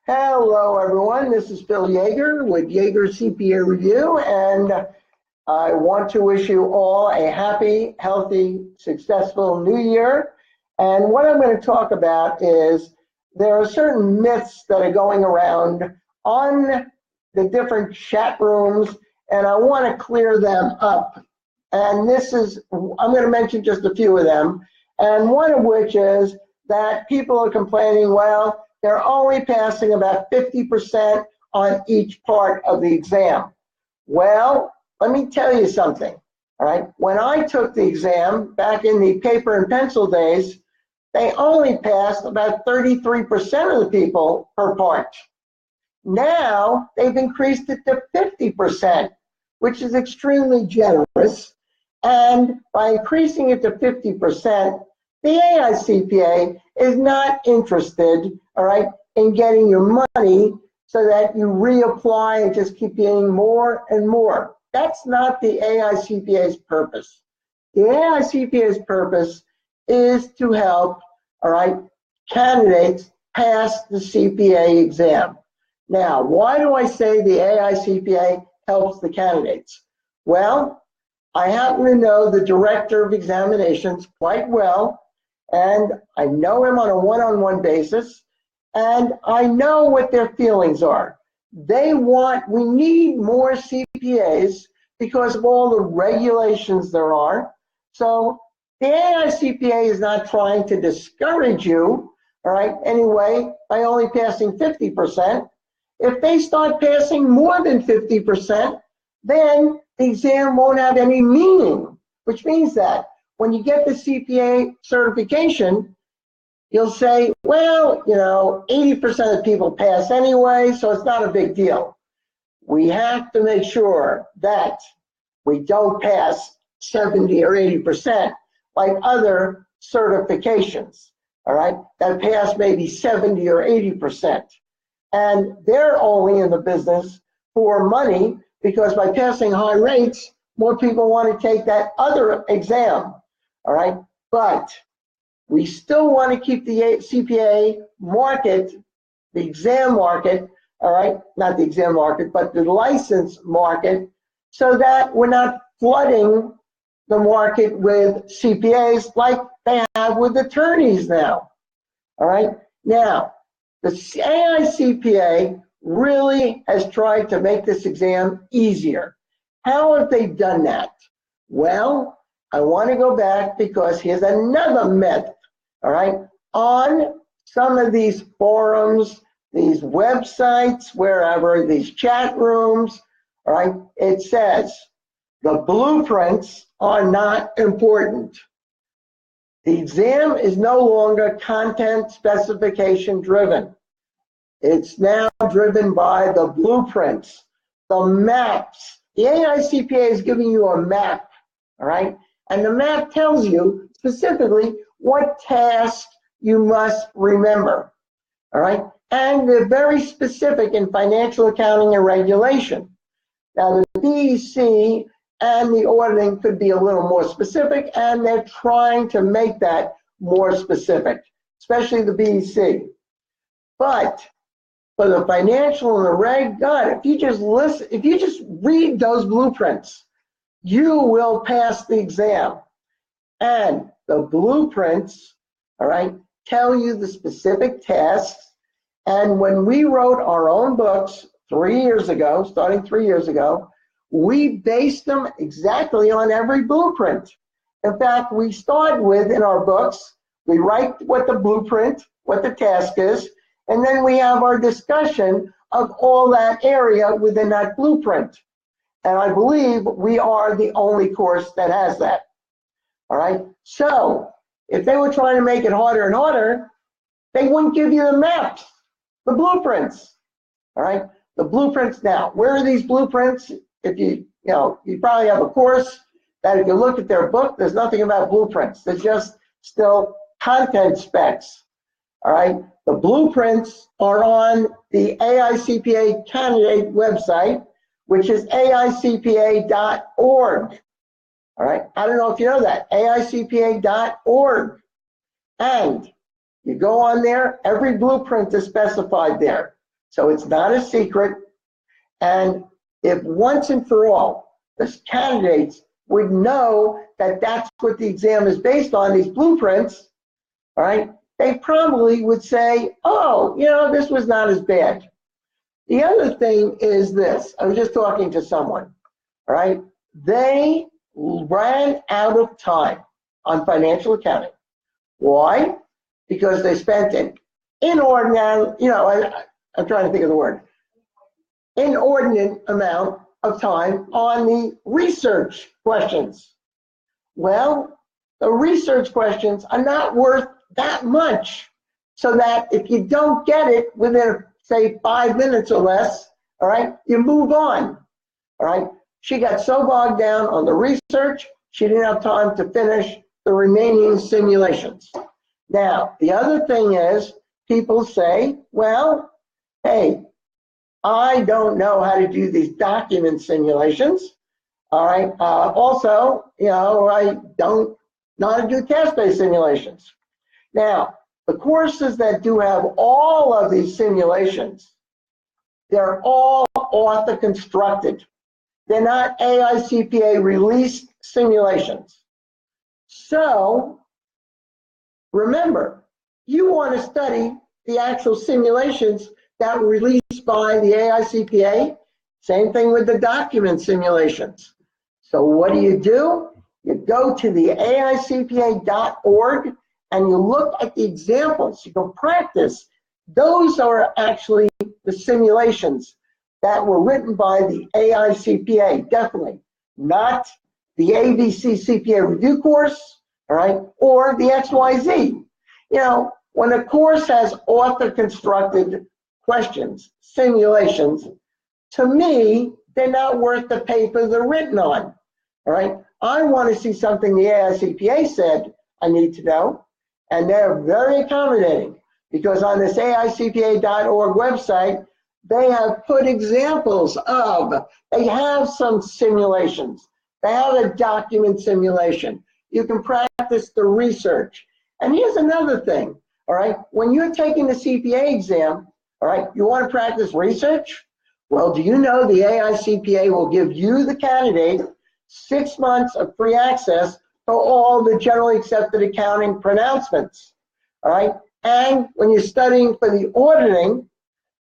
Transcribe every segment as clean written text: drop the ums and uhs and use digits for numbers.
Hello, everyone. This is Phil Yaeger with Yaeger CPA Review, and I want to wish you all a happy, healthy, successful new year. And what I'm going to talk about is there are certain myths that are going around on the different chat rooms, and I want to clear them up. And I'm going to mention just a few of them, and one of which is that people are complaining, well, they're only passing about 50% on each part of the exam. Well, let me tell you something, all right? When I took the exam back in the paper and pencil days, they only passed about 33% of the people per part. Now, they've increased it to 50%, which is extremely generous. And by increasing it to 50%, the AICPA is not interested, all right, in getting your money so that you reapply and just keep getting more and more. That's not the AICPA's purpose. The AICPA's purpose is to help, all right, candidates pass the CPA exam. Now, why do I say the AICPA helps the candidates? Well, I happen to know the director of examinations quite well, and I know him on a one-on-one basis, and I know what their feelings are. We need more CPAs because of all the regulations there are. So the AICPA is not trying to discourage you, all right, anyway, by only passing 50%. If they start passing more than 50%, then the exam won't have any meaning, which means that when you get the CPA certification, you'll say, well, 80% of people pass anyway, so it's not a big deal. We have to make sure that we don't pass 70 or 80% like other certifications, all right, that pass maybe 70 or 80%. And they're only in the business for money because by passing high rates, more people want to take that other exam. All right, but we still want to keep the CPA market, the exam market, all right, not the exam market, but the license market, so that we're not flooding the market with CPAs like they have with attorneys now. All right, now, the AICPA really has tried to make this exam easier. How have they done that? Well, I want to go back because here's another myth, all right? On some of these forums, these websites, wherever, these chat rooms, all right, it says the blueprints are not important. The exam is no longer content specification driven. It's now driven by the blueprints, the maps. The AICPA is giving you a map, all right? And the map tells you specifically what tasks you must remember, all right? And they're very specific in financial accounting and regulation. Now, the BEC and the auditing could be a little more specific, and they're trying to make that more specific, especially the BEC. But for the financial and the reg, God, if you just read those blueprints, you will pass the exam. And the blueprints, all right, tell you the specific tasks. And when we wrote our own books 3 years ago, starting 3 years ago, we based them exactly on every blueprint. In fact, we start with, in our books, we write what the blueprint, what the task is, and then we have our discussion of all that area within that blueprint. And I believe we are the only course that has that. All right. So if they were trying to make it harder and harder, they wouldn't give you the maps, the blueprints. All right. The blueprints now. Where are these blueprints? If you probably have a course that if you look at their book, there's nothing about blueprints. There's just still content specs. All right. The blueprints are on the AICPA candidate website, which is aicpa.org. All right, I don't know if you know that, aicpa.org. And you go on there, every blueprint is specified there. So it's not a secret. And if once and for all, the candidates would know that that's what the exam is based on, these blueprints, all right, they probably would say, oh, this was not as bad. The other thing is this. I was just talking to someone, all right? They ran out of time on financial accounting. Why? Because they spent an inordinate, I'm trying to think of the word, inordinate amount of time on the research questions. Well, the research questions are not worth that much, so that if you don't get it within, say, 5 minutes or less, all right, you move on, all right? She got so bogged down on the research, she didn't have time to finish the remaining simulations. Now, the other thing is, people say, well, hey, I don't know how to do these document simulations, all right? Also, I don't know how to do task-based simulations. Now, the courses that do have all of these simulations, they're all author constructed. They're not AICPA released simulations. So remember, you want to study the actual simulations that were released by the AICPA. Same thing with the document simulations. So what do? You go to the AICPA.org and you look at the examples. You can practice. Those are actually the simulations that were written by the AICPA, definitely. Not the ABC CPA review course, all right, or the XYZ. When a course has author-constructed questions, simulations, to me, they're not worth the paper they're written on, all right? I want to see something the AICPA said I need to know, and they're very accommodating, because on this AICPA.org website, they have put examples of, they have some simulations. They have a document simulation. You can practice the research. And here's another thing, all right? When you're taking the CPA exam, all right, you want to practice research? Well, do you know the AICPA will give you, the candidate, 6 months of free access to all the generally accepted accounting pronouncements, all right? And when you're studying for the auditing,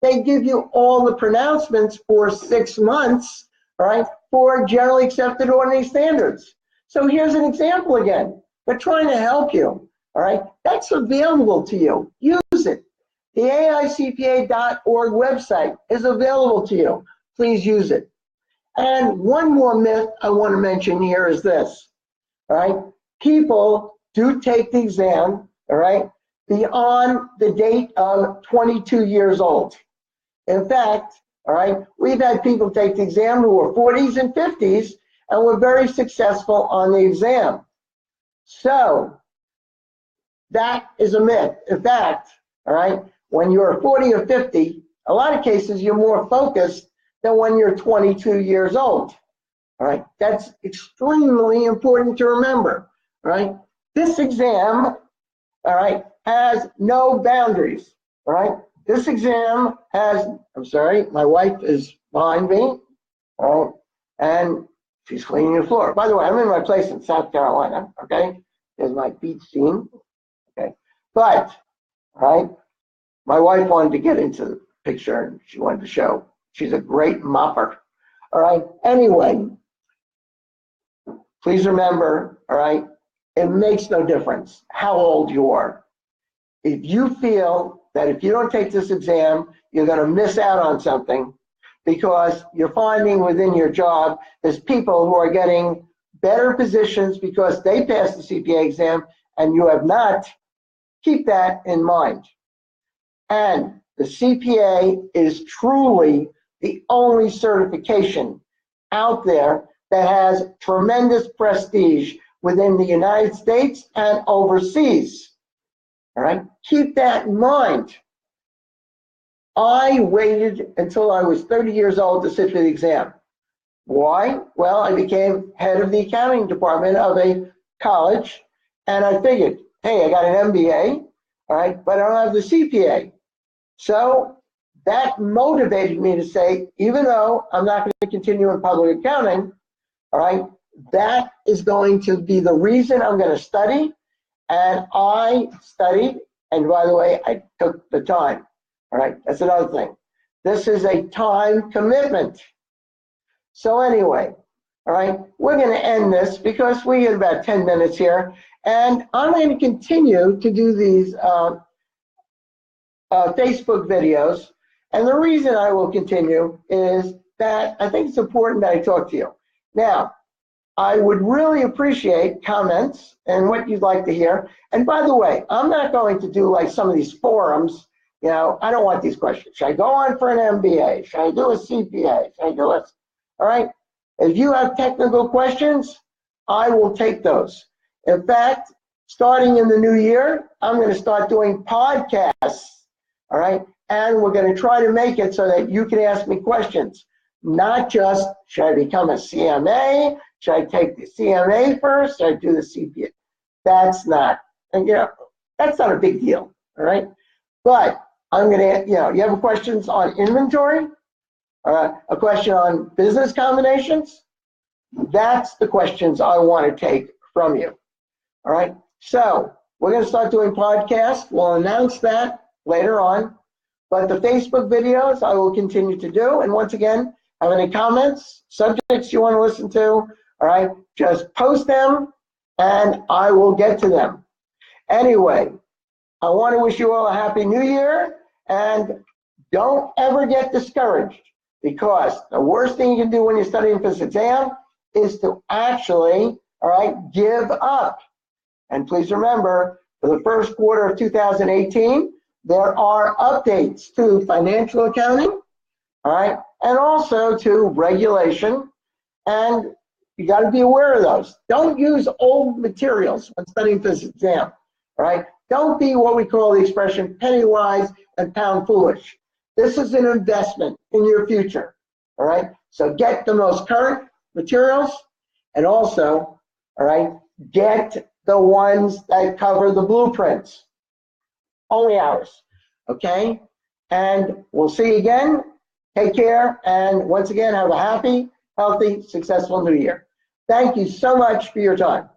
they give you all the pronouncements for 6 months, all right, for generally accepted auditing standards. So here's an example again. They're trying to help you, all right? That's available to you. Use it. The AICPA.org website is available to you. Please use it. And one more myth I want to mention here is this, all right? People do take the exam, all right, beyond the date of 22 years old. In fact, all right, we've had people take the exam who were 40s and 50s and were very successful on the exam. So that is a myth. In fact, all right, when you're 40 or 50, a lot of cases you're more focused than when you're 22 years old. All right, that's extremely important to remember. All right, this exam, all right, has no boundaries. All right, this exam has, I'm sorry, my wife is behind me, all right, and she's cleaning the floor. By the way, I'm in my place in South Carolina, okay? There's my beach scene, okay? But, all right, my wife wanted to get into the picture and she wanted to show. She's a great mopper, all right? Anyway, please remember, all right, it makes no difference how old you are. If you feel that if you don't take this exam, you're going to miss out on something, because you're finding within your job there's people who are getting better positions because they passed the CPA exam and you have not, keep that in mind. And the CPA is truly the only certification out there that has tremendous prestige within the United States and overseas. All right, keep that in mind. I waited until I was 30 years old to sit for the exam. Why? Well, I became head of the accounting department of a college, and I figured, hey, I got an MBA, all right, but I don't have the CPA. So that motivated me to say, even though I'm not going to continue in public accounting, all right, that is going to be the reason I'm going to study. And I studied, and by the way, I took the time. All right, that's another thing. This is a time commitment. So anyway, all right, we're going to end this because we get about 10 minutes here, and I'm going to continue to do these Facebook videos. And the reason I will continue is that I think it's important that I talk to you. Now, I would really appreciate comments and what you'd like to hear. And by the way, I'm not going to do like some of these forums. You know, I don't want these questions. Should I go on for an MBA? Should I do a CPA? Should I do a... All right. If you have technical questions, I will take those. In fact, starting in the new year, I'm going to start doing podcasts. All right. And we're going to try to make it so that you can ask me questions, not just, should I become a CMA? Should I take the CMA first? Should I do the CPA? That's not, and that's not a big deal. All right. But I'm going to, you have questions on inventory, a question on business combinations. That's the questions I want to take from you. All right. So we're going to start doing podcasts. We'll announce that later on. But the Facebook videos I will continue to do. And once again, have any comments, subjects you want to listen to, all right, just post them and I will get to them. Anyway, I want to wish you all a happy new year, and don't ever get discouraged, because the worst thing you can do when you're studying for this exam is to actually, all right, give up. And please remember, for the first quarter of 2018, there are updates to financial accounting, all right, and also to regulation, and you got to be aware of those. Don't use old materials when studying for this exam, all right? Don't be what we call the expression penny wise and pound foolish. This is an investment in your future, all right? So get the most current materials, and also, all right, get the ones that cover the blueprints. Only ours, okay? And we'll see you again. Take care, and once again, have a happy, healthy, successful new year. Thank you so much for your time.